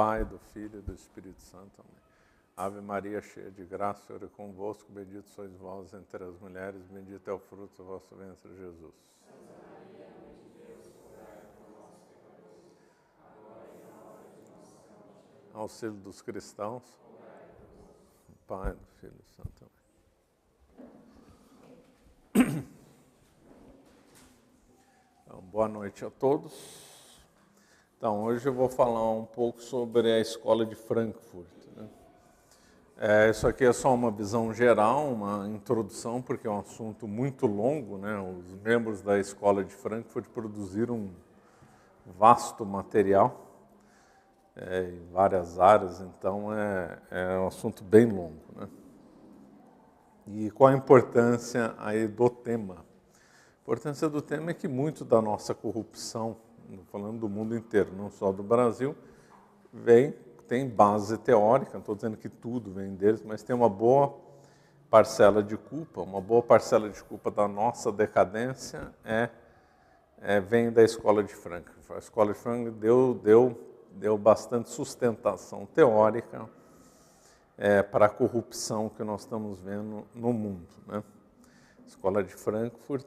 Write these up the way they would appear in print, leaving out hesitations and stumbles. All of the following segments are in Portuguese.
Pai, do Filho e do Espírito Santo. Amém. Ave Maria, cheia de graça, o Senhor é convosco, bendito sois vós entre as mulheres, bendito é o fruto do vosso ventre, Jesus. Auxílio dos cristãos, Pai, do Filho e do Santo. Amém. Então, boa noite a todos. Então, hoje eu vou falar um pouco sobre a Escola de Frankfurt. Isso aqui é só uma visão geral, uma introdução, porque é um assunto muito longo, né? Os membros da Escola de Frankfurt produziram um vasto material em várias áreas, então é um assunto bem longo, né? E qual a importância aí do tema? A importância do tema é que muito da nossa corrupção, falando do mundo inteiro, não só do Brasil, tem base teórica, não estou dizendo que tudo vem deles, mas tem uma boa parcela de culpa, da nossa decadência vem da Escola de Frankfurt. A Escola de Frankfurt deu bastante sustentação teórica para a corrupção que nós estamos vendo no mundo, né? A Escola de Frankfurt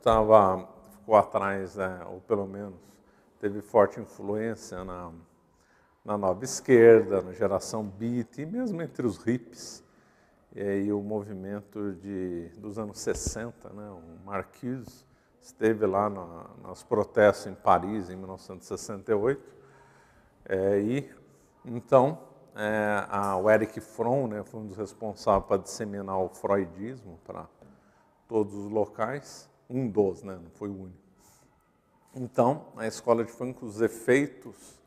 ficou atrás, ou pelo menos teve forte influência na nova esquerda, na geração beat, e mesmo entre os hippies e o movimento dos anos 60, né? O Marcuse esteve lá nos protestos em Paris, em 1968, então o Erich Fromm, né, foi um dos responsáveis para disseminar o freudismo para todos os locais, um dos, né, não foi o único. Então, a Escola de Frankfurt, os efeitos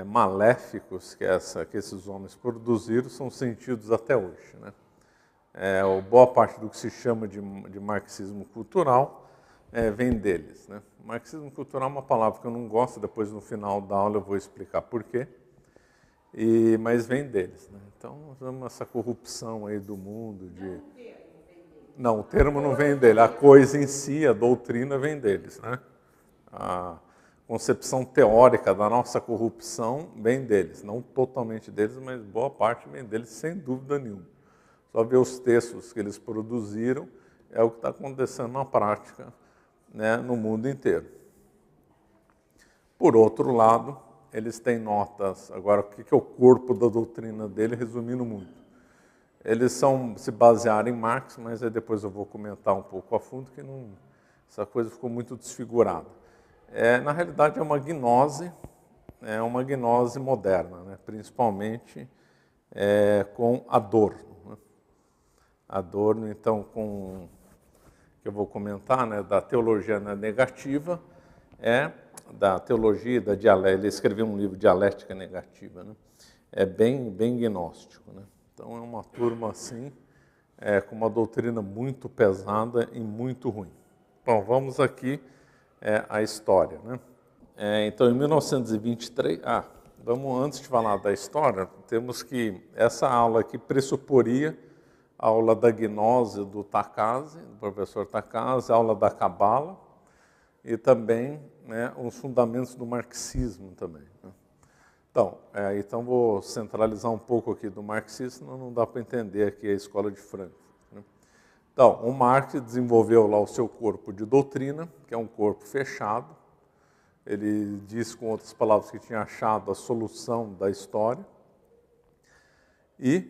maléficos que esses homens produziram são sentidos até hoje, né? Boa parte do que se chama de marxismo cultural vem deles, né? Marxismo cultural é uma palavra que eu não gosto, depois no final da aula eu vou explicar por quê, mas vem deles, né? Então, nós vemos essa corrupção aí do mundo Não, o termo não vem dele, a coisa em si, a doutrina vem deles, né? A concepção teórica da nossa corrupção vem deles, não totalmente deles, mas boa parte vem deles, sem dúvida nenhuma. Só ver os textos que eles produziram é o que está acontecendo na prática, né, no mundo inteiro. Por outro lado, eles têm notas. Agora, o que é o corpo da doutrina dele, resumindo muito? Eles se basearam em Marx, mas aí depois eu vou comentar um pouco a fundo, que essa coisa ficou muito desfigurada. Na realidade, é uma gnose moderna, né? Principalmente com Adorno. Né? Adorno, então, que eu vou comentar, né, da teologia negativa, da teologia, da dialética. Ele escreveu um livro, Dialética Negativa, né? É bem gnóstico, né? Então, é uma turma assim, com uma doutrina muito pesada e muito ruim. Bom, vamos aqui a história, né? Então, em 1923... antes de falar da história, temos que... Essa aula aqui pressuporia a aula da gnose do Takase, do professor Takase, a aula da Cabala e também, né, os fundamentos do marxismo também, né? Então, vou centralizar um pouco aqui do marxismo, senão não dá para entender aqui a Escola de Frankfurt, né? Então, o Marx desenvolveu lá o seu corpo de doutrina, que é um corpo fechado. Ele diz, com outras palavras, que tinha achado a solução da história. E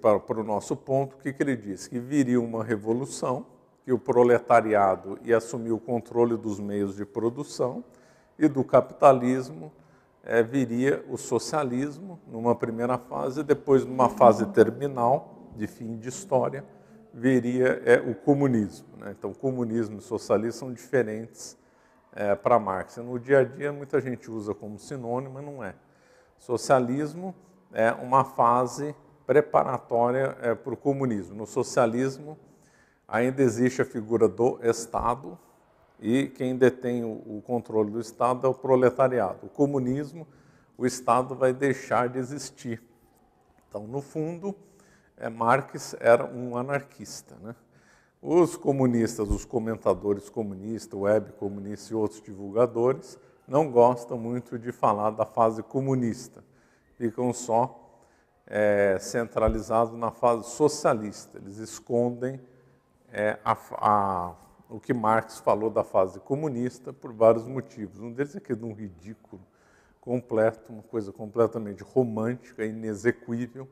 para o nosso ponto, o que ele diz? Que viria uma revolução, que o proletariado ia assumir o controle dos meios de produção, e do capitalismo viria o socialismo, numa primeira fase, e depois, numa fase terminal, de fim de história, viria o comunismo, né? Então, comunismo e socialismo são diferentes para Marx. No dia a dia, muita gente usa como sinônimo, mas não é. Socialismo é uma fase preparatória para o comunismo. No socialismo, ainda existe a figura do Estado, e quem detém o controle do Estado é o proletariado. O comunismo, o Estado vai deixar de existir. Então, no fundo, Marx era um anarquista, né? Os comunistas, os comentadores comunistas, web comunistas e outros divulgadores não gostam muito de falar da fase comunista. ficam só centralizados na fase socialista. Eles escondem o que Marx falou da fase comunista por vários motivos. Um deles é que é de um ridículo completo, uma coisa completamente romântica, inexequível,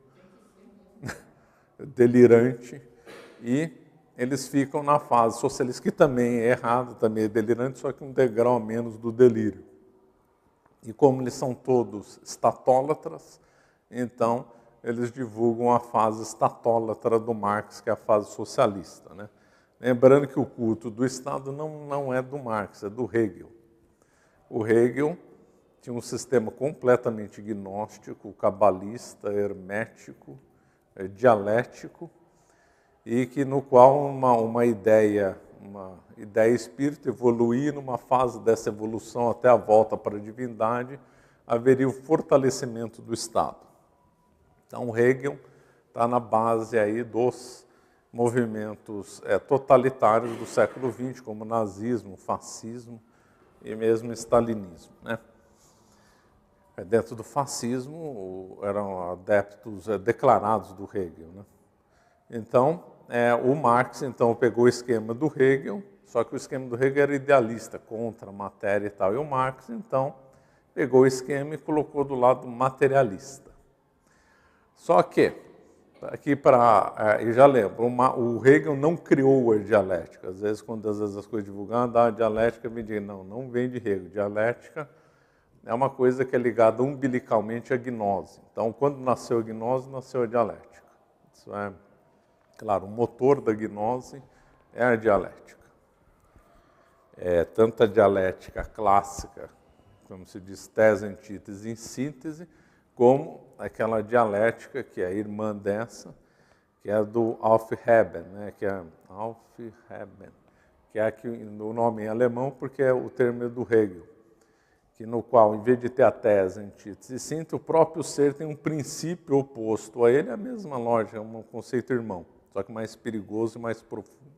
delirante, e eles ficam na fase socialista, que também é errado, também é delirante, só que um degrau a menos do delírio. E como eles são todos estatólatras, então eles divulgam a fase estatólatra do Marx, que é a fase socialista, né? Lembrando que o culto do Estado não é do Marx, é do Hegel. O Hegel tinha um sistema completamente gnóstico, cabalista, hermético, dialético, e que no qual uma ideia espírita evoluir numa fase dessa evolução até a volta para a divindade, haveria o fortalecimento do Estado. Então Hegel está na base aí dos movimentos totalitários do século XX, como nazismo, fascismo e mesmo stalinismo, né? Dentro do fascismo eram adeptos declarados do Hegel, né? Então, o Marx então pegou o esquema do Hegel, só que o esquema do Hegel era idealista, contra a matéria e tal. E o Marx, então, pegou o esquema e colocou do lado materialista. Só que, aqui eu já lembro, o Hegel não criou a dialética. Às vezes, quando as coisas divulgadas, a dialética me diz, não vem de Hegel. Dialética é uma coisa que é ligada umbilicalmente à gnose. Então, quando nasceu a gnose, nasceu a dialética. Isso é, claro, o motor da gnose é a dialética. Tanto a dialética clássica, como se diz, tese, antítese e síntese, como aquela dialética que é a irmã dessa, que é do Aufheben, né? Que é Aufheben, que é aqui o nome em alemão, porque o termo é do Hegel, que no qual, em vez de ter a tese, antítese e síntese, o próprio ser tem um princípio oposto a ele, é a mesma lógica, é um conceito irmão, só que mais perigoso e mais profundo,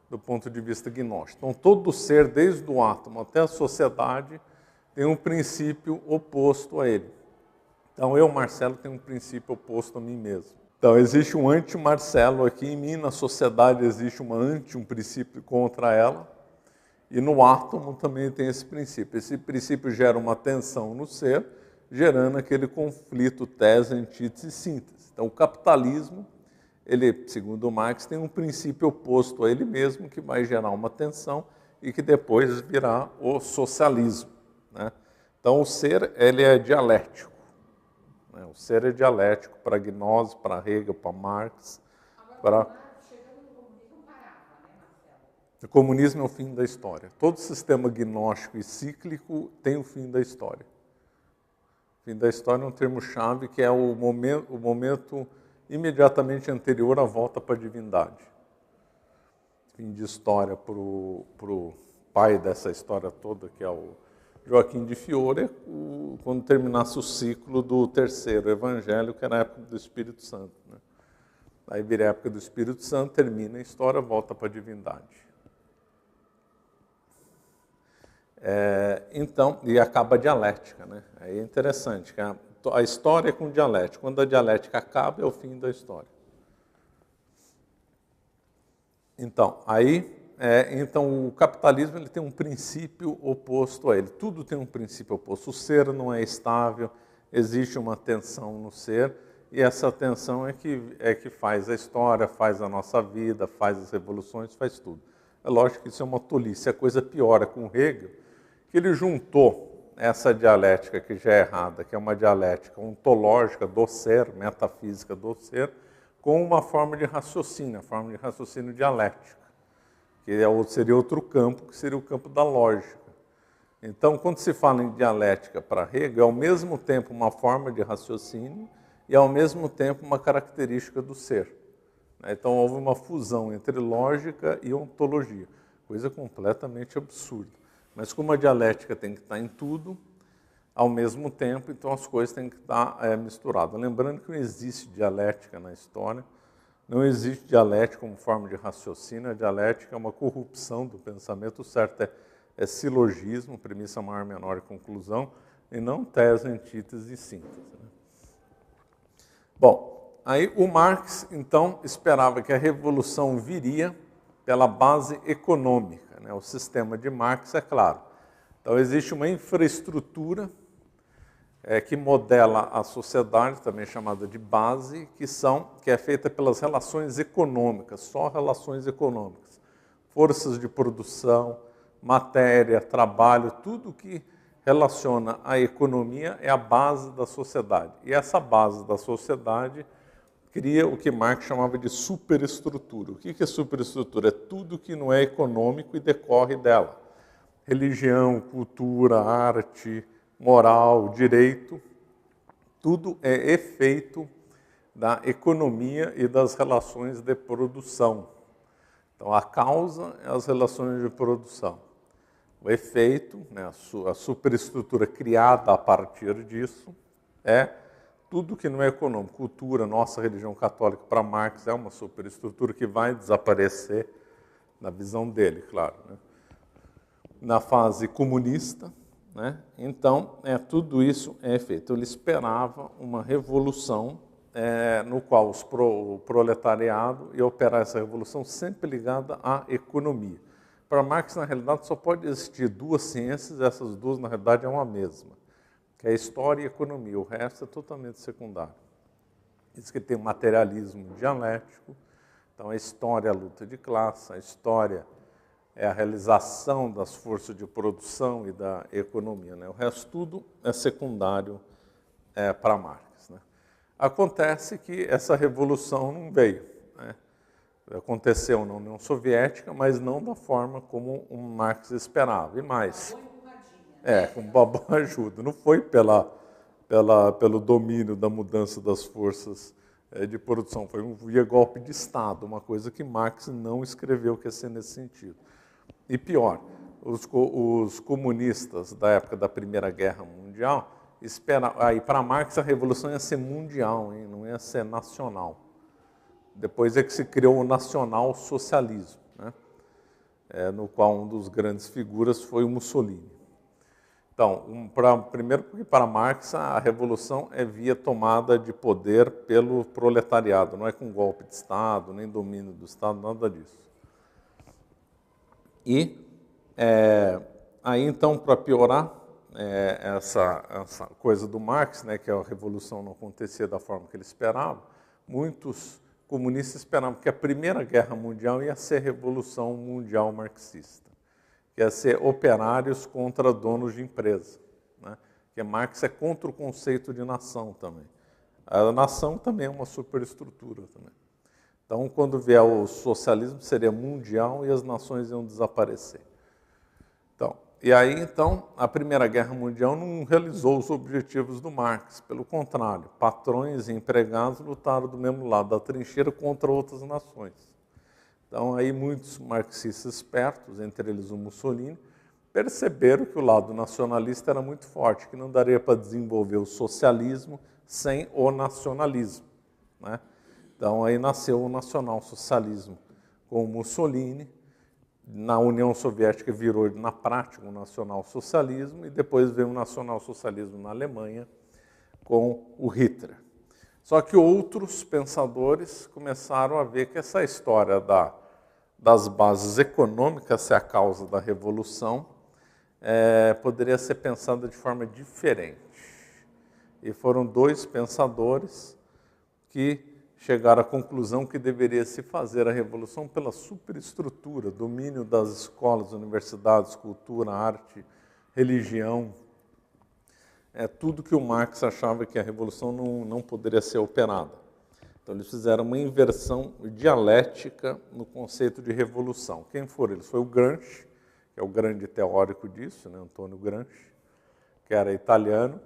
do ponto de vista gnóstico. Então, todo ser, desde o átomo até a sociedade, tem um princípio oposto a ele. Então, eu, Marcelo, tenho um princípio oposto a mim mesmo. Então, existe um anti-Marcelo aqui em mim, na sociedade existe um princípio contra ela, e no átomo também tem esse princípio. Esse princípio gera uma tensão no ser, gerando aquele conflito tese, antítese e síntese. Então, o capitalismo, ele, segundo Marx, tem um princípio oposto a ele mesmo, que vai gerar uma tensão e que depois virá o socialismo, né? Então, o ser, ele é dialético. Né? O ser é dialético para Gnose, para Hegel, para Marx. O comunismo é o fim da história. Todo sistema gnóstico e cíclico tem o fim da história. O fim da história é um termo-chave que é o momento imediatamente anterior à volta para a divindade. Fim de história para o pai dessa história toda, que é o Joaquim de Fiore, quando terminasse o ciclo do terceiro evangelho, que era a época do Espírito Santo, né? Aí vira a época do Espírito Santo, termina a história, volta para a divindade. Então, e acaba a dialética, né? Aí é interessante, que a história é com dialética. Quando a dialética acaba, é o fim da história. Então, então o capitalismo ele tem um princípio oposto a ele. Tudo tem um princípio oposto. O ser não é estável, existe uma tensão no ser, e essa tensão é que faz a história, faz a nossa vida, faz as revoluções, faz tudo. É lógico que isso é uma tolice. A coisa piora com Hegel, que ele juntou essa dialética que já é errada, que é uma dialética ontológica do ser, metafísica do ser, com uma forma de raciocínio, a forma de raciocínio dialética, que seria outro campo, que seria o campo da lógica. Então, quando se fala em dialética para Hegel, é ao mesmo tempo uma forma de raciocínio e ao mesmo tempo uma característica do ser. Então, houve uma fusão entre lógica e ontologia, coisa completamente absurda. Mas como a dialética tem que estar em tudo, ao mesmo tempo, então as coisas têm que estar misturadas. Lembrando que não existe dialética na história, não existe dialética como forma de raciocínio, a dialética é uma corrupção do pensamento, o certo é silogismo, premissa maior, menor e conclusão, e não tese, antítese e síntese, né? Bom, aí o Marx, então, esperava que a revolução viria pela base econômica, né? O sistema de Marx é claro. Então, existe uma infraestrutura que modela a sociedade, também chamada de base, que é feita pelas relações econômicas, só relações econômicas. Forças de produção, matéria, trabalho, tudo que relaciona a economia é a base da sociedade. E essa base da sociedade cria o que Marx chamava de superestrutura. O que é superestrutura? É tudo que não é econômico e decorre dela. Religião, cultura, arte, moral, direito, tudo é efeito da economia e das relações de produção. Então, a causa é as relações de produção. O efeito, né, a superestrutura criada a partir disso, é tudo que não é econômico. Cultura, nossa religião católica, para Marx, é uma superestrutura que vai desaparecer, na visão dele, claro. Né? Na fase comunista, né? Então, tudo isso é feito. Ele esperava uma revolução no qual o proletariado ia operar essa revolução sempre ligada à economia. Para Marx, na realidade, só pode existir duas ciências, essas duas, na realidade, é uma mesma, que é a história e a economia. O resto é totalmente secundário. Diz que tem o materialismo dialético, então a história é a luta de classe, a história é a realização das forças de produção e da economia. Né? O resto tudo é secundário para Marx. Né? Acontece que essa revolução não veio. Né? Aconteceu na União Soviética, mas não da forma como o Marx esperava. E mais, com boa ajuda. Não foi pelo domínio da mudança das forças de produção, foi via golpe de Estado, uma coisa que Marx não escreveu que ia ser nesse sentido. E pior, os comunistas da época da Primeira Guerra Mundial esperavam. Aí, para Marx, a revolução ia ser mundial, hein? Não ia ser nacional. Depois é que se criou o nacional-socialismo, né? No qual um dos grandes figuras foi o Mussolini. Então, primeiro porque para Marx a revolução é via tomada de poder pelo proletariado, não é com golpe de Estado, nem domínio do Estado, nada disso. E aí, então, para piorar essa coisa do Marx, né, que a revolução não acontecia da forma que ele esperava, muitos comunistas esperavam que a Primeira Guerra Mundial ia ser a Revolução Mundial Marxista, que ia ser operários contra donos de empresa. Né? Porque Marx é contra o conceito de nação também. A nação também é uma superestrutura também. Então, quando vier o socialismo, seria mundial e as nações iam desaparecer. E aí, então, a Primeira Guerra Mundial não realizou os objetivos do Marx. Pelo contrário, patrões e empregados lutaram do mesmo lado da trincheira contra outras nações. Então, aí muitos marxistas espertos, entre eles o Mussolini, perceberam que o lado nacionalista era muito forte, que não daria para desenvolver o socialismo sem o nacionalismo. Né? Então, aí nasceu o nacionalsocialismo com o Mussolini. Na União Soviética virou, na prática, um nacionalsocialismo e depois veio o nacionalsocialismo na Alemanha com o Hitler. Só que outros pensadores começaram a ver que essa história das bases econômicas ser a causa da revolução poderia ser pensada de forma diferente. E foram dois pensadores que chegaram à conclusão que deveria se fazer a revolução pela superestrutura, domínio das escolas, universidades, cultura, arte, religião. Tudo que o Marx achava que a revolução não poderia ser operada. Então, eles fizeram uma inversão dialética no conceito de revolução. Quem foram eles? Foi o Gramsci, que é o grande teórico disso, né? Antônio Gramsci, que era italiano,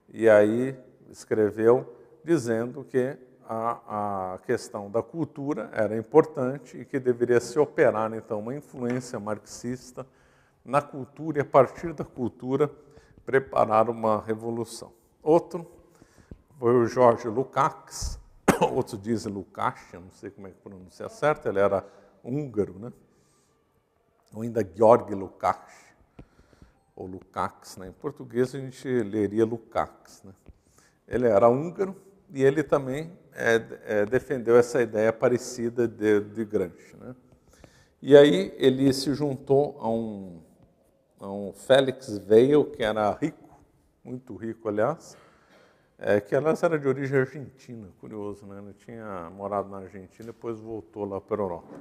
e aí escreveu dizendo que a questão da cultura era importante e que deveria se operar, então, uma influência marxista na cultura e, a partir da cultura, preparar uma revolução. Outro foi o George Lukács, outros dizem Lukács, não sei como é que pronuncia certo, ele era húngaro, né? Ou ainda Georg Lukács, ou Lukács, né? Em português a gente leria Lukács, né? Ele era húngaro, e ele também defendeu essa ideia parecida de Gramsci, né? E aí ele se juntou a um Félix Weil, que era rico, muito rico, aliás, que aliás era de origem argentina, curioso, né? Ele tinha morado na Argentina e depois voltou lá para a Europa.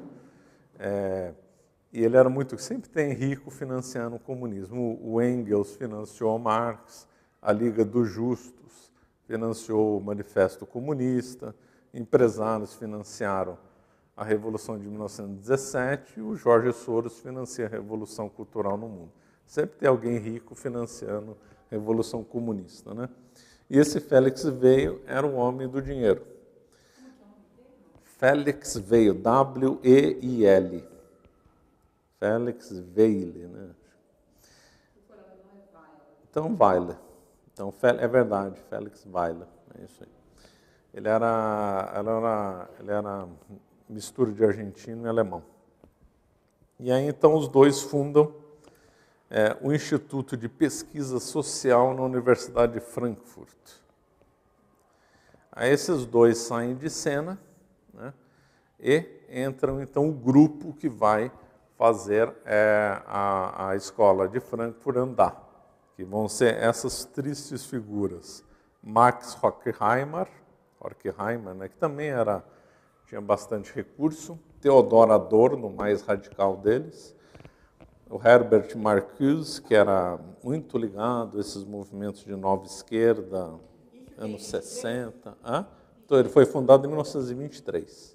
E ele era sempre tem rico financiando o comunismo. O Engels financiou Marx, a Liga dos Justos financiou o Manifesto Comunista, empresários financiaram a Revolução de 1917 e o Jorge Soros financia a Revolução Cultural no mundo. Sempre tem alguém rico financiando a Revolução Comunista, né? E esse Félix Weil era o homem do dinheiro. Félix Weil, W-E-I-L. Félix Weil, né? Então, Weiler. Então, é verdade, Félix Weiler. É isso aí. Ele era mistura de argentino e alemão. E aí, então, os dois fundam o Instituto de Pesquisa Social na Universidade de Frankfurt. Aí, esses dois saem de cena, né, e entram, então, o grupo que vai fazer a escola de Frankfurt andar, que vão ser essas tristes figuras. Max Horkheimer, né, que também tinha bastante recurso, Theodor Adorno, o mais radical deles, o Herbert Marcuse, que era muito ligado a esses movimentos de nova esquerda, anos 60. Então, ele foi fundado em 1923.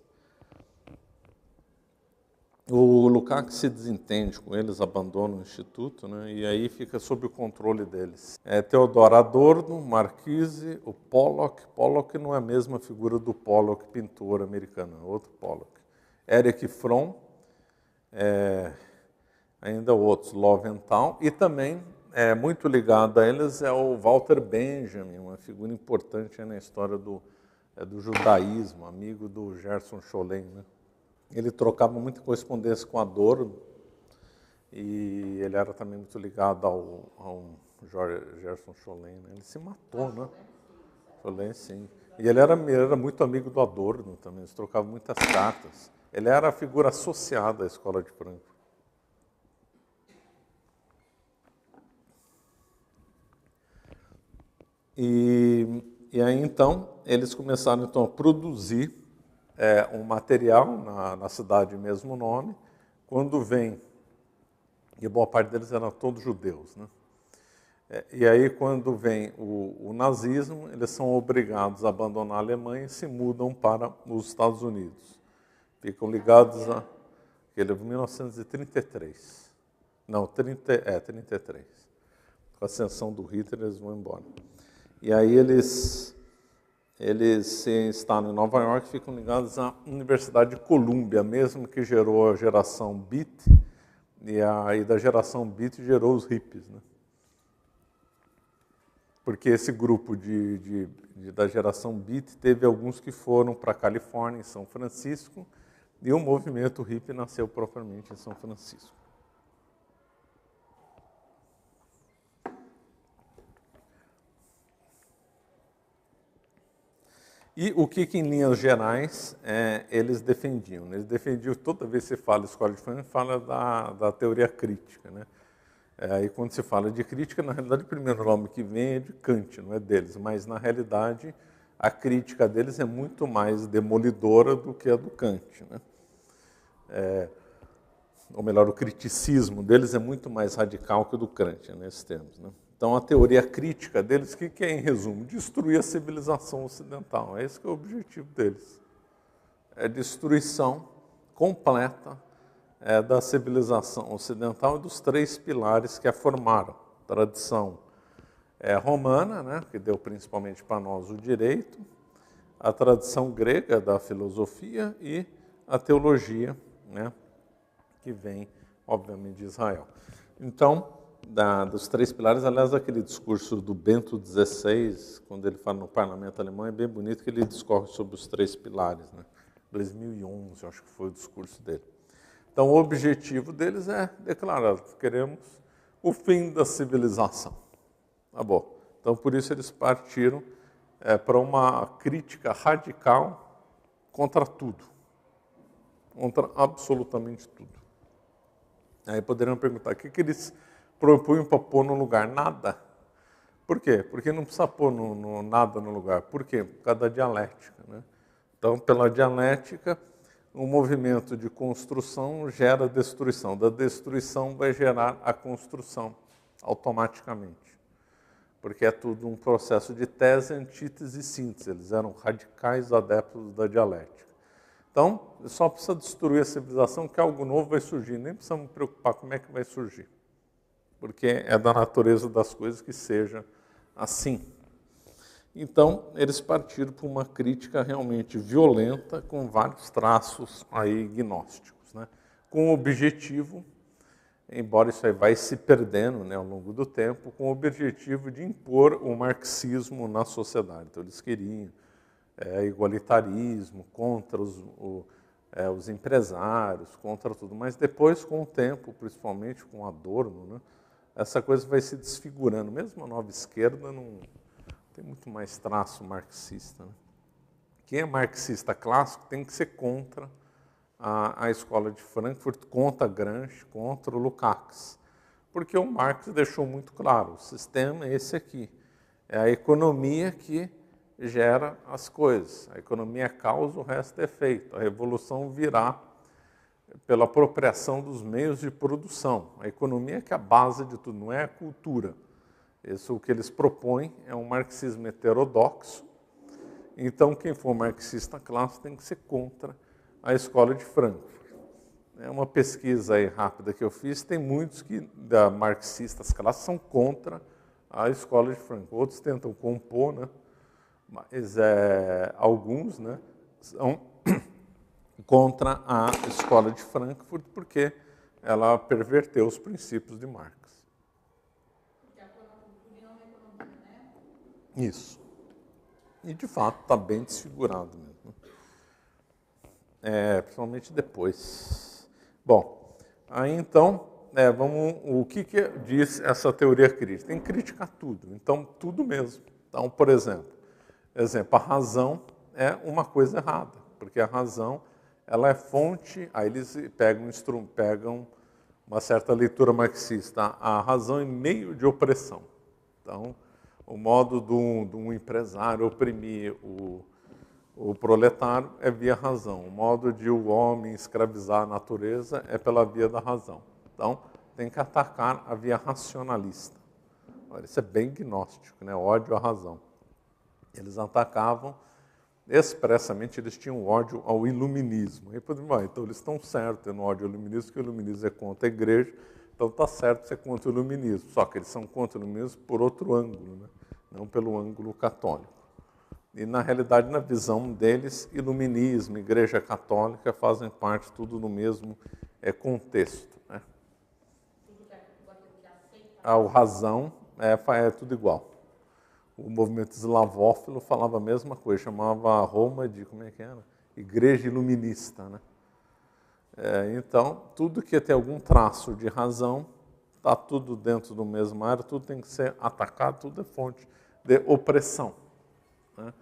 O Lukács se desentende com eles, abandona o instituto, né, e aí fica sob o controle deles. Theodor Adorno, Marcuse, o Pollock. Pollock não é a mesma figura do Pollock, pintor americano, é outro Pollock. Erich Fromm, ainda outros, Lowenthal, e também muito ligado a eles é o Walter Benjamin, uma figura importante na história do judaísmo, amigo do Gerson Scholem, né? Ele trocava muita correspondência com Adorno e ele era também muito ligado ao Gerson Scholem, né? Ele se matou, né? Scholem, sim. E ele era muito amigo do Adorno também, eles trocavam muitas cartas. Ele era a figura associada à escola de Frankfurt. E aí, então, eles começaram então, a produzir um material na cidade de mesmo nome, quando vem, e boa parte deles eram todos judeus, né? E aí, quando vem o nazismo, eles são obrigados a abandonar a Alemanha e se mudam para os Estados Unidos. Ficam ligados a... Ele é de 1933. Não, 33. Com a ascensão do Hitler, eles vão embora. E aí eles se instalam em Nova York e ficam ligados à Universidade de Colômbia, mesmo que gerou a geração Beat, e aí da geração Beat gerou os hippies, né? Porque esse grupo da geração Beat teve alguns que foram para a Califórnia, em São Francisco, e o movimento hippie nasceu propriamente em São Francisco. E o que em linhas gerais, eles defendiam? Eles defendiam, toda vez que se fala escola de Frankfurt, fala da teoria crítica, né? E quando se fala de crítica, na realidade, o primeiro nome que vem é de Kant, não é deles, mas, na realidade, a crítica deles é muito mais demolidora do que a do Kant, né? Ou melhor, o criticismo deles é muito mais radical que o do Kant, nesses termos, né? Então, a teoria crítica deles, o que é, em resumo? Destruir a civilização ocidental. É esse que é o objetivo deles. É destruição completa da civilização ocidental e dos três pilares que a formaram. Tradição romana, né, que deu principalmente para nós o direito, a tradição grega da filosofia e a teologia, né, que vem, obviamente, de Israel. Então, dos três pilares, aliás, aquele discurso do Bento XVI, quando ele fala no parlamento alemão, é bem bonito que ele discorre sobre os três pilares, né? 2011, acho que foi o discurso dele. Então, o objetivo deles é declarar, queremos o fim da civilização. Tá bom. Então, por isso eles partiram para uma crítica radical contra tudo, contra absolutamente tudo. Aí poderiam perguntar, o que eles propunham para pôr no lugar? Nada. Por quê? Porque não precisa pôr nada no lugar. Por quê? Por causa da dialética, né? Então, pela dialética, o movimento de construção gera destruição. Da destruição vai gerar a construção, automaticamente. Porque é tudo um processo de tese, antítese e síntese. Eles eram radicais adeptos da dialética. Então, só precisa destruir a civilização que algo novo vai surgir. Nem precisamos nos preocupar como é que vai surgir. Porque é da natureza das coisas que seja assim. Então, eles partiram para uma crítica realmente violenta, com vários traços aí gnósticos, né? Com o objetivo, embora isso aí vai se perdendo, né, ao longo do tempo, com o objetivo de impor o marxismo na sociedade. Então, eles queriam igualitarismo, contra os empresários, contra tudo. Mas depois, com o tempo, principalmente com Adorno, né, essa coisa vai se desfigurando. Mesmo a nova esquerda não tem muito mais traço marxista, né? Quem é marxista clássico tem que ser contra a escola de Frankfurt, contra Gramsci, contra o Lukács. Porque o Marx deixou muito claro, o sistema é esse aqui. É a economia que gera as coisas. A economia é causa, o resto é efeito. A revolução virá pela apropriação dos meios de produção. A economia é que é a base de tudo, não é a cultura. Isso o que eles propõem é um marxismo heterodoxo. Então, quem for marxista clássico tem que ser contra a escola de Frankfurt. É uma pesquisa aí rápida que eu fiz, tem muitos marxistas clássicos são contra a escola de Frankfurt. Outros tentam compor, né? Mas alguns, né, são contra a escola de Frankfurt porque ela perverteu os princípios de Marx. Isso. E, de fato, está bem desfigurado mesmo. Principalmente depois. Bom, aí então, o que diz essa teoria crítica? Tem que criticar tudo. Então, tudo mesmo. Então, por exemplo, a razão é uma coisa errada, porque a razão ela é fonte, aí eles pegam uma certa leitura marxista, a razão é meio de opressão. Então, o modo de um empresário oprimir o proletário é via razão. O modo de o homem escravizar a natureza é pela via da razão. Então, tem que atacar a via racionalista. Olha, isso é bem gnóstico, né? Ódio à razão. Eles atacavam expressamente, eles tinham ódio ao iluminismo. Aí podemos, então eles estão certos no ódio ao iluminismo, porque o iluminismo é contra a igreja, então está certo ser contra o iluminismo. Só que eles são contra o iluminismo por outro ângulo, né? Não pelo ângulo católico. E, na realidade, na visão deles, iluminismo, igreja católica fazem parte tudo no mesmo contexto, né? A razão é tudo igual. O movimento eslavófilo falava a mesma coisa, chamava Roma de, como é que era? Igreja iluminista, né? Então, tudo que tem algum traço de razão, está tudo dentro do mesmo área, tudo tem que ser atacado, tudo é fonte de opressão, né?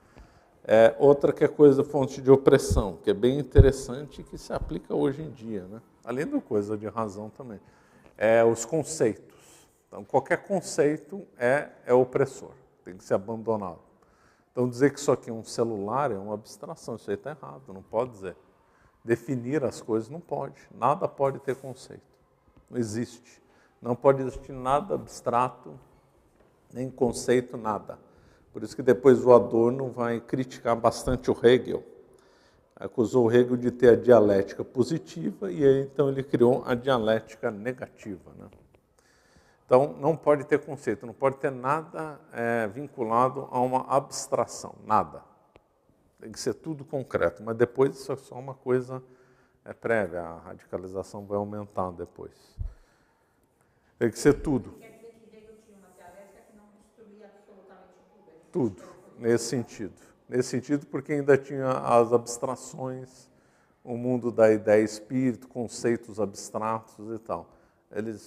Outra que é coisa fonte de opressão, que é bem interessante e que se aplica hoje em dia, né? Além da coisa de razão também, os conceitos. Então, qualquer conceito é opressor, tem que ser abandonado. Então, dizer que isso aqui é um celular é uma abstração, isso aí está errado, não pode dizer. Definir as coisas não pode, nada pode ter conceito, não existe. Não pode existir nada abstrato, nem conceito, nada. Por isso que depois o Adorno vai criticar bastante o Hegel. Acusou o Hegel de ter a dialética positiva e aí então ele criou a dialética negativa, né? Então, não pode ter conceito, não pode ter nada vinculado a uma abstração, nada. Tem que ser tudo concreto, mas depois isso é só uma coisa prévia, a radicalização vai aumentar depois. Tem que ser tudo. Quer dizer que Hegel tinha uma dialética que não destruía absolutamente tudo? Tudo, nesse sentido. Nesse sentido, porque ainda tinha as abstrações, o mundo da ideia espírito, conceitos abstratos e tal.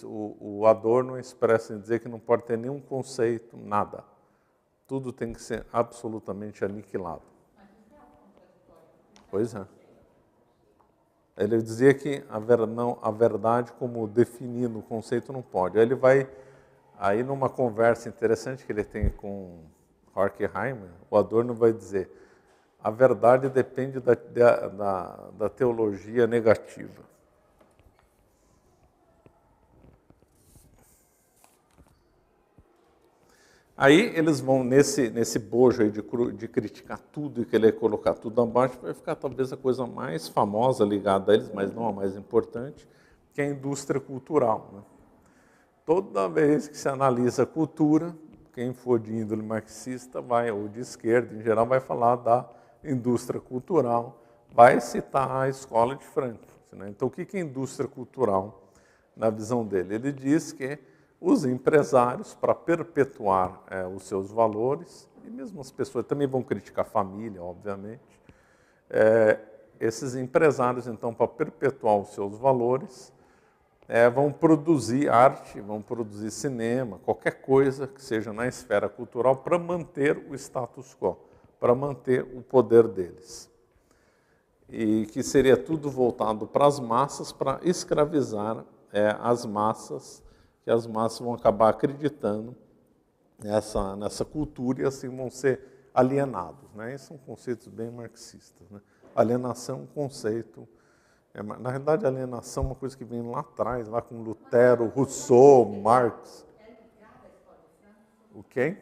O Adorno expressa em dizer que não pode ter nenhum conceito, nada. Tudo tem que ser absolutamente aniquilado. Pois é. Ele dizia que a verdade como definir no conceito não pode. Aí numa conversa interessante que ele tem com Horkheimer, o Adorno vai dizer: a verdade depende da teologia negativa. Aí eles vão nesse bojo aí de criticar tudo e querer colocar tudo abaixo, vai ficar talvez a coisa mais famosa ligada a eles, mas não a mais importante, que é a indústria cultural, né? Toda vez que se analisa a cultura, quem for de índole marxista ou de esquerda em geral vai falar da indústria cultural, vai citar a escola de Frankfurt, né? Então o que é indústria cultural na visão dele? Ele diz que os empresários, para perpetuar os seus valores, e mesmo as pessoas também vão criticar a família, obviamente, esses empresários, então, para perpetuar os seus valores, vão produzir arte, vão produzir cinema, qualquer coisa que seja na esfera cultural para manter o status quo, para manter o poder deles. E que seria tudo voltado para as massas, para escravizar as massas, que as massas vão acabar acreditando nessa cultura e assim vão ser alienados, né? Esses são conceitos bem marxistas, né? Alienação é um conceito. Na realidade, a alienação é uma coisa que vem lá atrás, lá com Lutero, Rousseau, Marx. O quê?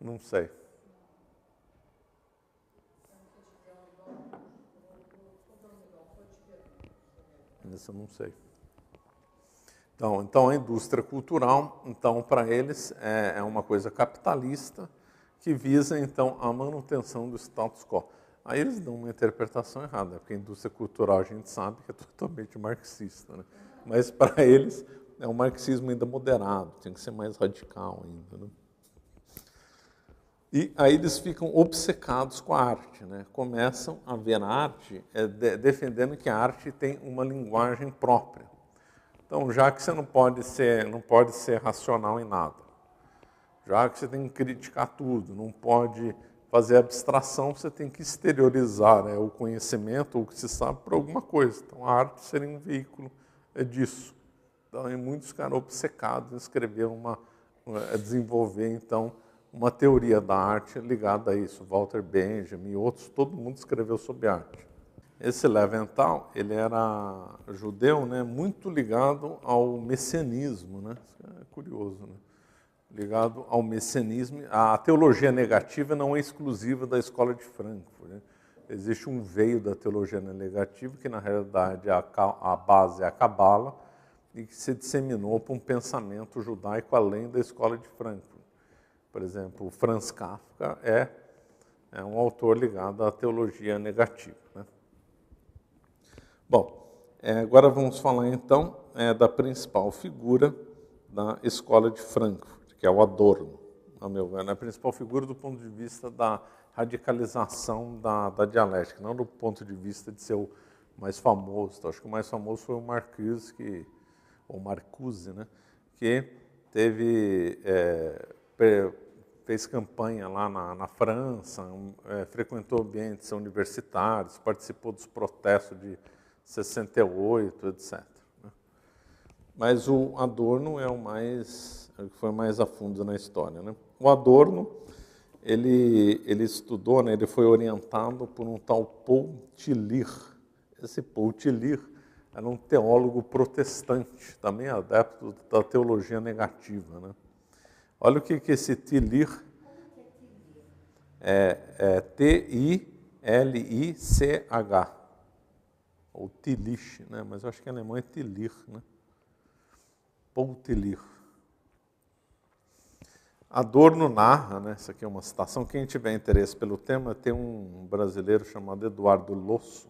Não sei. Isso eu não sei. Então, a indústria cultural, então, para eles, é uma coisa capitalista que visa, então, a manutenção do status quo. Aí eles dão uma interpretação errada, porque a indústria cultural a gente sabe que é totalmente marxista, né? Mas para eles é um marxismo ainda moderado, tem que ser mais radical ainda, né? E aí eles ficam obcecados com a arte, né? Começam a ver a arte defendendo que a arte tem uma linguagem própria. Então, já que você não pode ser racional em nada, já que você tem que criticar tudo, não pode fazer abstração, você tem que exteriorizar, né, o conhecimento, o que se sabe, por alguma coisa. Então, a arte seria um veículo disso. Então, muitos ficaram obcecados em escrever desenvolver, então, uma teoria da arte ligada a isso. Walter Benjamin e outros, todo mundo escreveu sobre arte. Esse Leventhal, ele era judeu, né, muito ligado ao messianismo, né? É curioso, né? Ligado ao messianismo. A teologia negativa não é exclusiva da escola de Frankfurt, né? Existe um veio da teologia negativa, que na realidade a base é a Cabala, e que se disseminou para um pensamento judaico além da escola de Frankfurt. Por exemplo, Franz Kafka é um autor ligado à teologia negativa, né? Bom, agora vamos falar então da principal figura da escola de Frankfurt, que é o Adorno, a meu ver, a principal figura do ponto de vista da radicalização da dialética, não do ponto de vista de ser o mais famoso. Acho que o mais famoso foi o Marcuse, né, que fez campanha lá na França, frequentou ambientes universitários, participou dos protestos de 68, etc. Mas o Adorno é o que foi mais a fundo na história, né? O Adorno, ele estudou, né, ele foi orientado por um tal Paul Tillich. Esse Paul Tillich era um teólogo protestante, também adepto da teologia negativa, né? Olha o que esse Tillich é T-I-L-I-C-H. Ou Tillich, né? Mas eu acho que em alemão é Tillich, né? Paul Tillich. Adorno narra, né? Isso aqui é uma citação, quem tiver interesse pelo tema, tem um brasileiro chamado Eduardo Losso,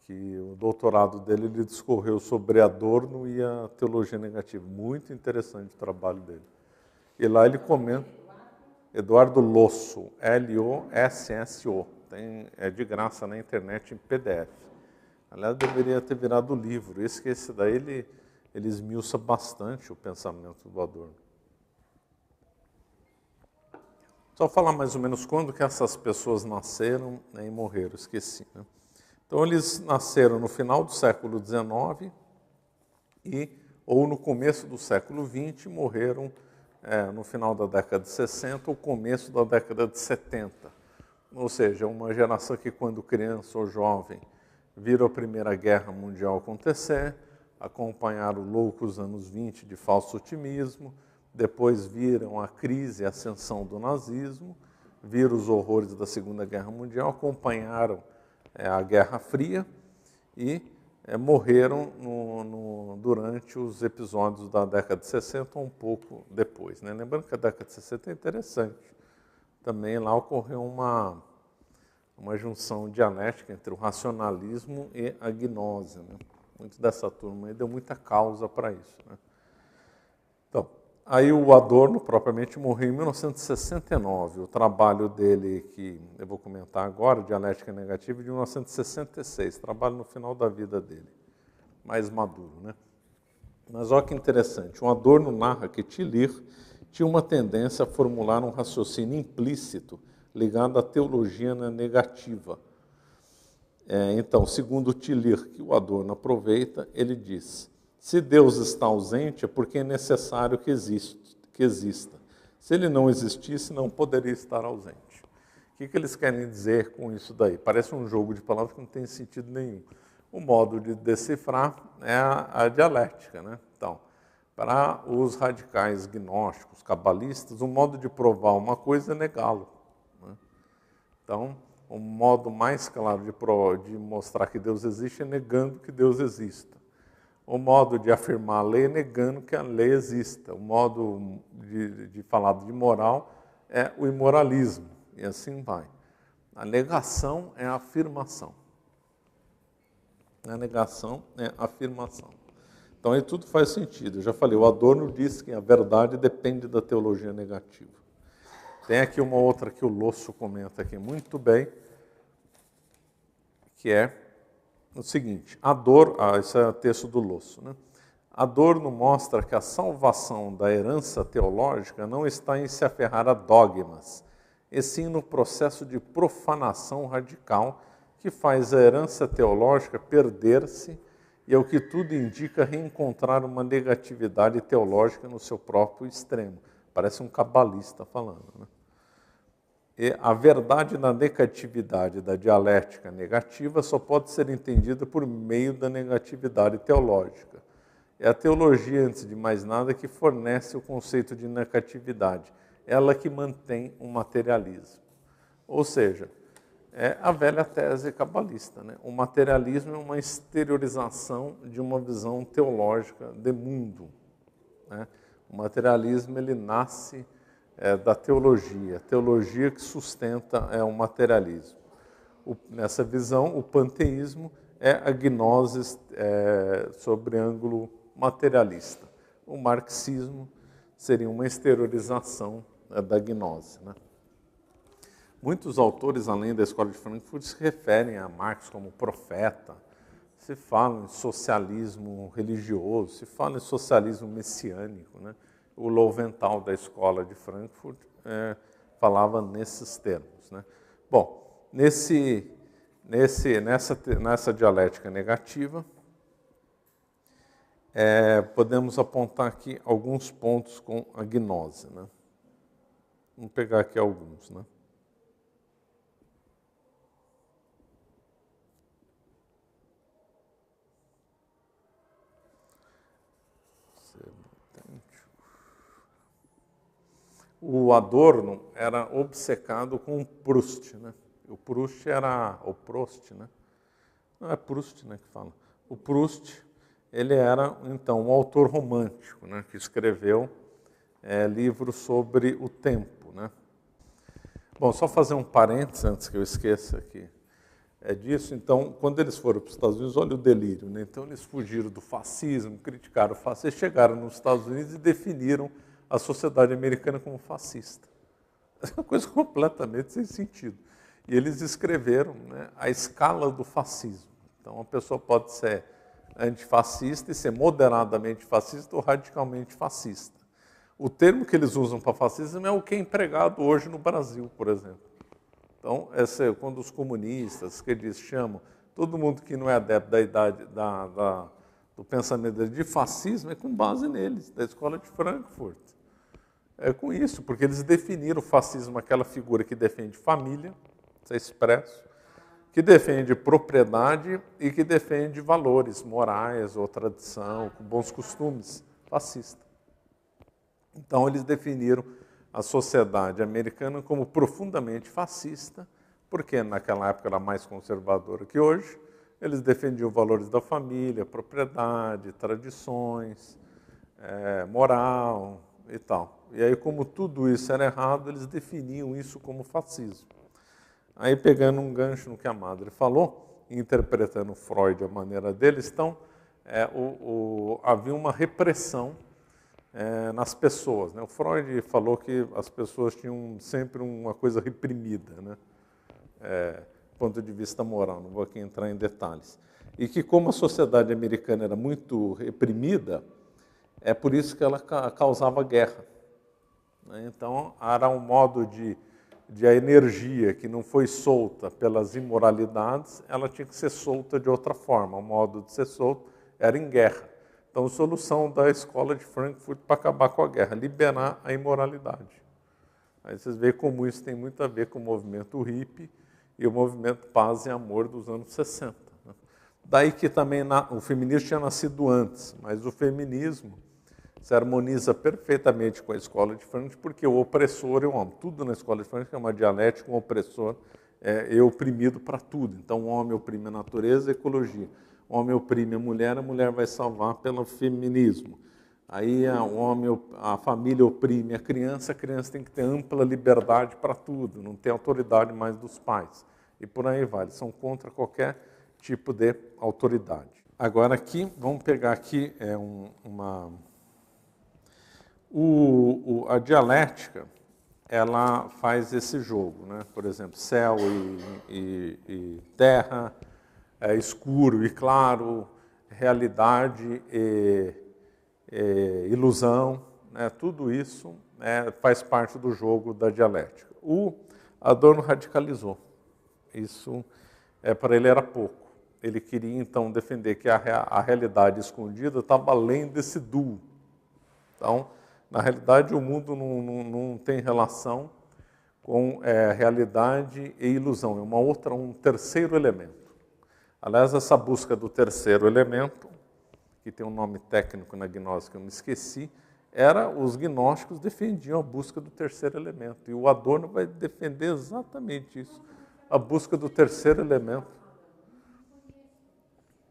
que o doutorado dele ele discorreu sobre Adorno e a teologia negativa. Muito interessante o trabalho dele. E lá ele comenta, Eduardo Losso, L-O-S-S-O, é de graça na internet em PDF. Aliás, deveria ter virado livro. Esse daí ele esmiuça bastante o pensamento do Adorno. Só falar mais ou menos quando que essas pessoas nasceram, né, e morreram, esqueci. Né? Então, eles nasceram no final do século XIX ou no começo do século XX, morreram no final da década de 60 ou começo da década de 70. Ou seja, uma geração que, quando criança ou jovem, viram a Primeira Guerra Mundial acontecer, acompanharam loucos anos 20 de falso otimismo, depois viram a crise e a ascensão do nazismo, viram os horrores da Segunda Guerra Mundial, acompanharam a Guerra Fria e morreram durante os episódios da década de 60 ou um pouco depois. Né? Lembrando que a década de 60 é interessante. Também lá ocorreu uma junção dialética entre o racionalismo e a gnose. Né? Muito dessa turma aí deu muita causa para isso. Né? Então, aí o Adorno propriamente morreu em 1969. O trabalho dele, que eu vou comentar agora, Dialética Negativa, de 1966. Trabalho no final da vida dele, mais maduro. Né? Mas olha que interessante, o Adorno narra que Tillich tinha uma tendência a formular um raciocínio implícito ligado à teologia negativa. Então, segundo Tillich, que o Adorno aproveita, ele diz: se Deus está ausente é porque é necessário que exista. Se ele não existisse, não poderia estar ausente. O que eles querem dizer com isso daí? Parece um jogo de palavras que não tem sentido nenhum. O modo de decifrar é a dialética. Né? Então, para os radicais gnósticos, cabalistas, o modo de provar uma coisa é negá-lo. Né? Então, o modo mais claro de mostrar que Deus existe é negando que Deus exista. O modo de afirmar a lei é negando que a lei exista. O modo de falar de moral é o imoralismo. E assim vai. A negação é a afirmação. A negação é a afirmação. Então, aí tudo faz sentido. Eu já falei, o Adorno disse que a verdade depende da teologia negativa. Tem aqui uma outra que o Losso comenta aqui muito bem, que é o seguinte, esse é o texto do Losso, né? Adorno mostra que a salvação da herança teológica não está em se aferrar a dogmas, e sim no processo de profanação radical que faz a herança teológica perder-se e, ao que tudo indica, reencontrar uma negatividade teológica no seu próprio extremo. Parece um cabalista falando. Né? E a verdade na negatividade da dialética negativa só pode ser entendida por meio da negatividade teológica. É a teologia, antes de mais nada, que fornece o conceito de negatividade. Ela que mantém o materialismo. Ou seja, é a velha tese cabalista. Né? O materialismo é uma exteriorização de uma visão teológica de mundo. Né? O materialismo ele nasce da teologia, a teologia que sustenta o materialismo. Nessa visão, o panteísmo é a gnose sobre ângulo materialista. O marxismo seria uma exteriorização da gnose. Né? Muitos autores, além da Escola de Frankfurt, se referem a Marx como profeta, se fala em socialismo religioso, se fala em socialismo messiânico. Né? O Lowenthal, da Escola de Frankfurt, falava nesses termos. Né? Bom, nessa dialética negativa, podemos apontar aqui alguns pontos com a gnose. Né? Vamos pegar aqui alguns. Né? O Adorno era obcecado com o Proust. Né? O Proust né? Não é Proust, né, que fala. O Proust, ele era, então, um autor romântico, né, que escreveu livros sobre o tempo. Né? Bom, só fazer um parênteses antes que eu esqueça aqui. Disso, então, quando eles foram para os Estados Unidos, olha o delírio, né? Então eles fugiram do fascismo, criticaram o fascismo, chegaram nos Estados Unidos e definiram a sociedade americana como fascista. É uma coisa completamente sem sentido. E eles escreveram, né, a escala do fascismo. Então, a pessoa pode ser antifascista e ser moderadamente fascista ou radicalmente fascista. O termo que eles usam para fascismo é o que é empregado hoje no Brasil, por exemplo. Então, quando os comunistas, que eles chamam todo mundo que não é adepto da idade do pensamento de fascismo, é com base neles, da escola de Frankfurt. É com isso, porque eles definiram o fascismo, aquela figura que defende família, isso é expresso, que defende propriedade e que defende valores morais ou tradição, com bons costumes, fascista. Então, eles definiram a sociedade americana como profundamente fascista, porque naquela época era mais conservadora que hoje. Eles defendiam valores da família, propriedade, tradições, moral e tal. E aí, como tudo isso era errado, eles definiam isso como fascismo. Aí, pegando um gancho no que a Madre falou, interpretando Freud à maneira deles, então, havia uma repressão nas pessoas. Né? O Freud falou que as pessoas tinham sempre uma coisa reprimida, né? Do ponto de vista moral, não vou aqui entrar em detalhes. E que como a sociedade americana era muito reprimida, é por isso que ela causava guerra. Né? Então, era um modo de a energia que não foi solta pelas imoralidades, ela tinha que ser solta de outra forma. O modo de ser solto era em guerra. Então, a solução da escola de Frankfurt para acabar com a guerra, liberar a imoralidade. Aí vocês veem como isso tem muito a ver com o movimento hippie e o movimento Paz e Amor dos anos 60. Né? Daí que também o feminismo tinha nascido antes, mas o feminismo se harmoniza perfeitamente com a escola de Frankfurt, porque o opressor é o homem. Tudo na escola de Frankfurt é uma dialética, um opressor é oprimido para tudo. Então, o homem oprime a natureza e a ecologia. O homem oprime a mulher vai salvar pelo feminismo. Aí a família oprime a criança tem que ter ampla liberdade para tudo, não tem autoridade mais dos pais. E por aí vai, eles são contra qualquer tipo de autoridade. Agora aqui, vamos pegar aqui a dialética, ela faz esse jogo, né? Por exemplo, céu e terra, escuro e claro, realidade e ilusão, né? Tudo isso faz parte do jogo da dialética. O Adorno radicalizou. Isso, para ele, era pouco. Ele queria, então, defender que a realidade escondida estava além desse duo. Então, na realidade, o mundo não tem relação com realidade e ilusão. É um terceiro elemento. Aliás, essa busca do terceiro elemento, que tem um nome técnico na gnose que eu me esqueci, os gnósticos defendiam a busca do terceiro elemento. E o Adorno vai defender exatamente isso, a busca do terceiro elemento.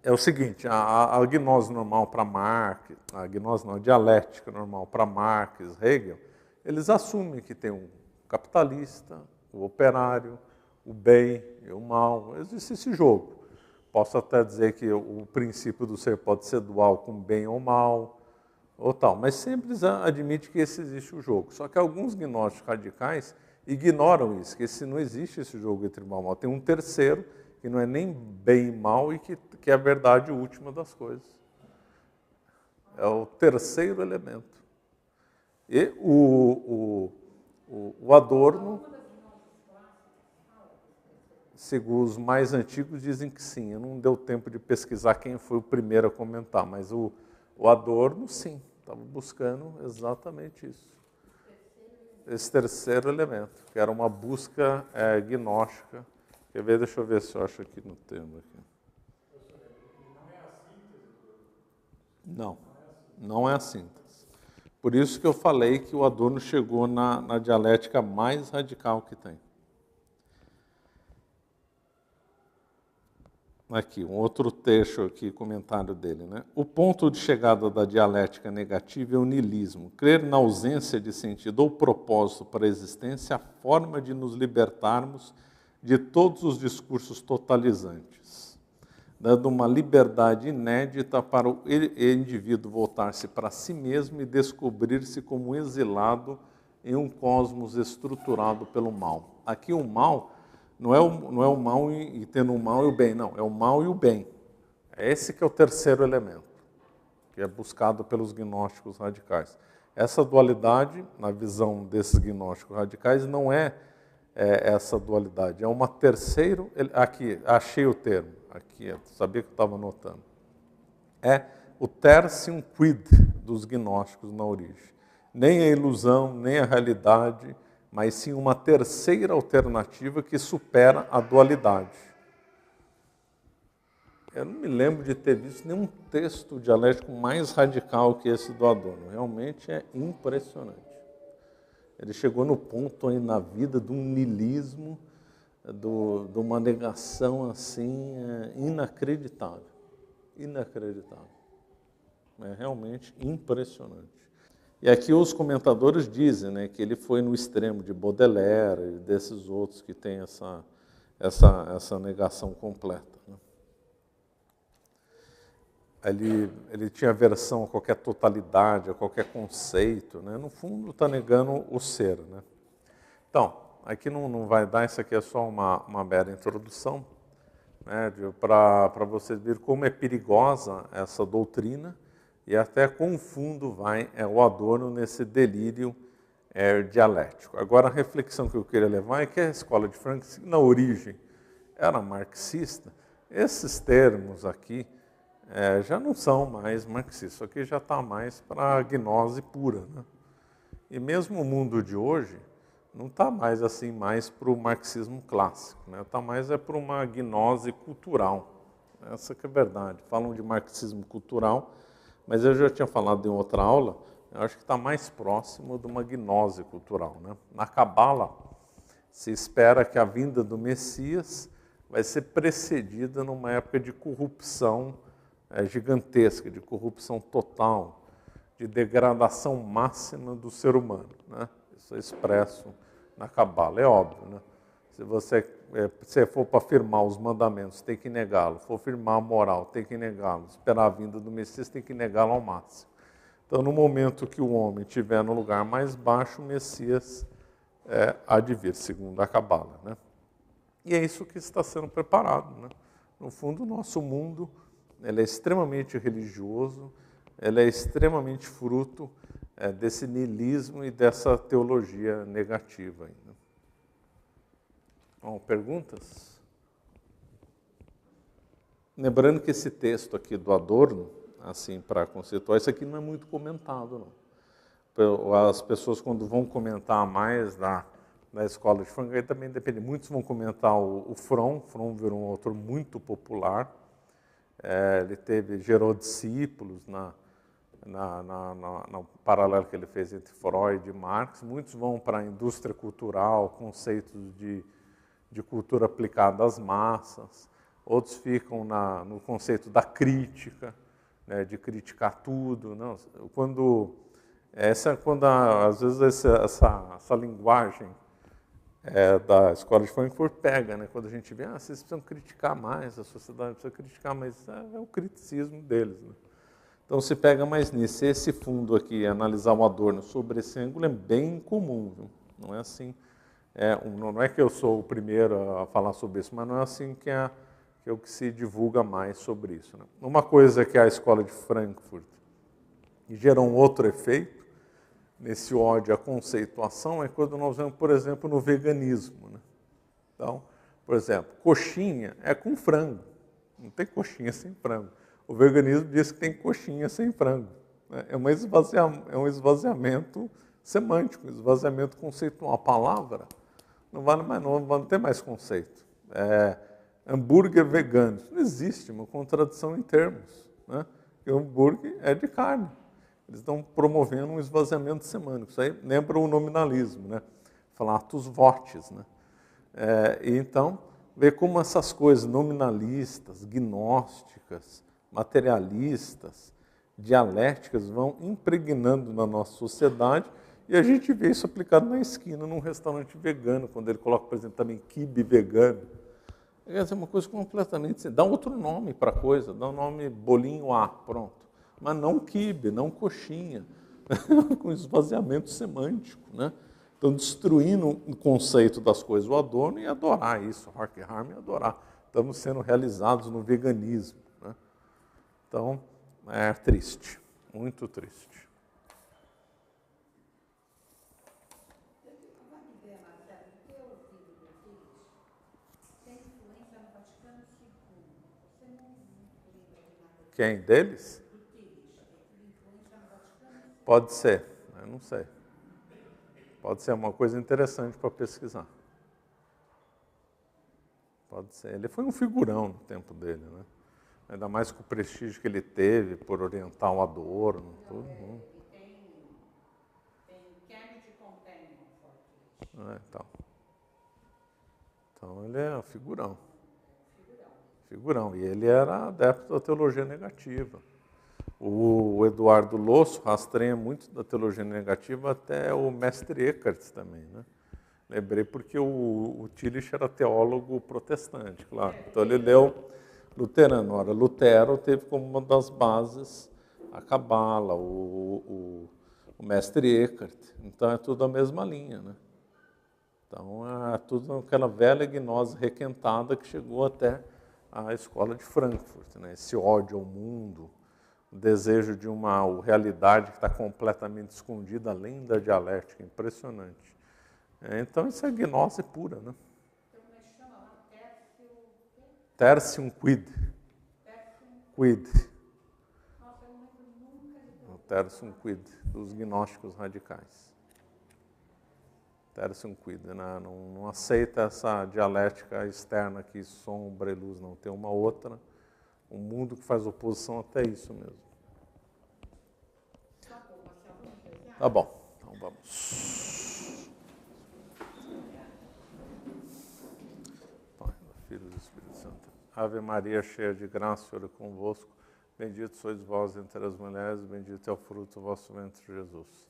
É o seguinte, a gnose normal para Marx, a dialética normal para Marx, Hegel, eles assumem que tem um capitalista, o operário, o bem e o mal. Existe esse jogo. Posso até dizer que o princípio do ser pode ser dual com bem ou mal, ou tal, mas sempre admite que existe o jogo. Só que alguns gnósticos radicais ignoram isso, que não existe esse jogo entre mal e mal. Tem um terceiro, que não é nem bem e mal, e que é a verdade última das coisas. É o terceiro elemento. E o Adorno, segundo os mais antigos, dizem que sim. Eu não deu tempo de pesquisar quem foi o primeiro a comentar, mas o Adorno, sim, estava buscando exatamente isso. Esse terceiro elemento, que era uma busca gnóstica. Quer ver? Deixa eu ver se eu acho aqui no termo. Não é a síntese. Por isso que eu falei que o Adorno chegou na dialética mais radical que tem. Aqui, um outro trecho aqui, comentário dele, né? O ponto de chegada da dialética negativa é o niilismo. Crer na ausência de sentido ou propósito para a existência é a forma de nos libertarmos de todos os discursos totalizantes, dando uma liberdade inédita para o indivíduo voltar-se para si mesmo e descobrir-se como exilado em um cosmos estruturado pelo mal. Aqui o mal não é o mal e tendo o mal e o bem, não, é o mal e o bem. É esse que é o terceiro elemento, que é buscado pelos gnósticos radicais. Essa dualidade, na visão desses gnósticos radicais, não é, essa dualidade, é uma terceira... Aqui, achei o termo, aqui, sabia que eu estava anotando. É o tertium quid dos gnósticos na origem. Nem a ilusão, nem a realidade, mas sim uma terceira alternativa que supera a dualidade. Eu não me lembro de ter visto nenhum texto dialético mais radical que esse do Adorno. Realmente é impressionante. Ele chegou no ponto aí na vida de um niilismo, de uma negação assim, inacreditável. Inacreditável. É realmente impressionante. E aqui os comentadores dizem, né, que ele foi no extremo de Baudelaire e desses outros que têm essa negação completa. Né? Ele tinha aversão a qualquer totalidade, a qualquer conceito. Né? No fundo, está negando o ser. Né? Então, aqui não vai dar, isso aqui é só uma mera introdução, né, para vocês verem como é perigosa essa doutrina e até quão fundo vai o Adorno nesse delírio dialético. Agora, a reflexão que eu queria levar é que a escola de Frankfurt, na origem, era marxista. Esses termos aqui já não são mais marxistas, isso aqui já está mais para a gnose pura. Né? E mesmo o mundo de hoje não está mais assim mais para o marxismo clássico, né? Está mais para uma gnose cultural. Essa que é a verdade. Falam de marxismo cultural, mas eu já tinha falado em outra aula, eu acho que está mais próximo de uma gnose cultural. Né? Na Cabala, se espera que a vinda do Messias vai ser precedida numa época de corrupção gigantesca, de corrupção total, de degradação máxima do ser humano. Né? Isso é expresso na Cabala, é óbvio. Né? Se você for para firmar os mandamentos, tem que negá-lo. For firmar a moral, tem que negá-lo. Esperar a vinda do Messias, tem que negá-lo ao máximo. Então, no momento que o homem estiver no lugar mais baixo, o Messias há de vir, segundo a Cabala. Né? E é isso que está sendo preparado. Né? No fundo, o nosso mundo ele é extremamente religioso, ele é extremamente fruto desse niilismo e dessa teologia negativa ainda. Bom, perguntas? Lembrando que esse texto aqui do Adorno, assim, para conceituar, isso aqui não é muito comentado, não. As pessoas, quando vão comentar mais da escola de Frankfurt, também depende. Muitos vão comentar o Fromm. Fromm virou um autor muito popular. Ele gerou discípulos no paralelo que ele fez entre Freud e Marx. Muitos vão para a indústria cultural, conceitos de cultura aplicada às massas. Outros ficam no conceito da crítica, né, de criticar tudo. Não, às vezes essa linguagem da escola de Frankfurt pega, né? Quando a gente vê, vocês precisam criticar mais, a sociedade precisa criticar mais, é o criticismo deles. Né? Então se pega mais nisso. Esse fundo aqui, analisar o Adorno sobre esse ângulo, é bem comum, viu? Não é assim, não é que eu sou o primeiro a falar sobre isso, mas não é assim que é o que se divulga mais sobre isso. Né? Uma coisa que a escola de Frankfurt gera um outro efeito, nesse ódio à conceituação, é quando nós vemos, por exemplo, no veganismo. Né? Então, por exemplo, coxinha é com frango. Não tem coxinha sem frango. O veganismo diz que tem coxinha sem frango. Né? É um esvaziamento semântico, um esvaziamento conceitual. A palavra não vale mais, não tem mais conceito. Hambúrguer vegano. Isso não existe, uma contradição em termos. Né? Porque o hambúrguer é de carne. Eles estão promovendo um esvaziamento semântico. Isso aí lembra o nominalismo, né? Flatus votis. Né? E então, ver como essas coisas nominalistas, gnósticas, materialistas, dialéticas vão impregnando na nossa sociedade e a gente vê isso aplicado na esquina, num restaurante vegano, quando ele coloca, por exemplo, também quibe vegano. Quer dizer, uma coisa completamente... Dá outro nome para a coisa, dá o nome bolinho A, pronto. Mas não quibe, não coxinha, com esvaziamento semântico. Né? Então, destruindo o conceito das coisas, o Adorno e adorar isso, Horkheimer e adorar. Estamos sendo realizados no veganismo. Né? Então, é triste, muito triste. quem? Deles? Pode ser, eu não sei. Pode ser uma coisa interessante para pesquisar. Pode ser. Ele foi um figurão no tempo dele, né? Ainda mais com o prestígio que ele teve por orientar o Adorno. Tudo. Tem Kennedy Companion. Então ele é um figurão. Figurão. E ele era adepto da teologia negativa. O Eduardo Losso rastreia muito da teologia negativa até o mestre Eckhart também, né? Lembrei porque o Tillich era teólogo protestante, claro. Então ele leu luterano. Ora, Lutero teve como uma das bases a Cabala, o mestre Eckhart. Então é tudo a mesma linha, né? Então é tudo aquela velha gnose requentada que chegou até a escola de Frankfurt, né? Esse ódio ao mundo, o desejo de uma realidade que está completamente escondida além da dialética, impressionante. Então isso é gnose pura, né? Então, como é que chama lá? Tertium quid. Quid. Nossa, eu não lembro nunca de ter. O tertium quid, dos gnósticos radicais. Tertium quid, né? Não aceita essa dialética externa que sombra e luz, não. Tem uma outra, um mundo que faz oposição até isso mesmo. Tá bom, então vamos. Pai, do Filho e do Espírito Santo. Ave Maria, cheia de graça, o Senhor é convosco. Bendito sois vós entre as mulheres, bendito é o fruto do vosso ventre, Jesus.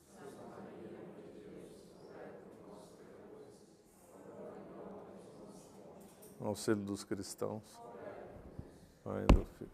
Auxílio dos cristãos. Pai do Filho.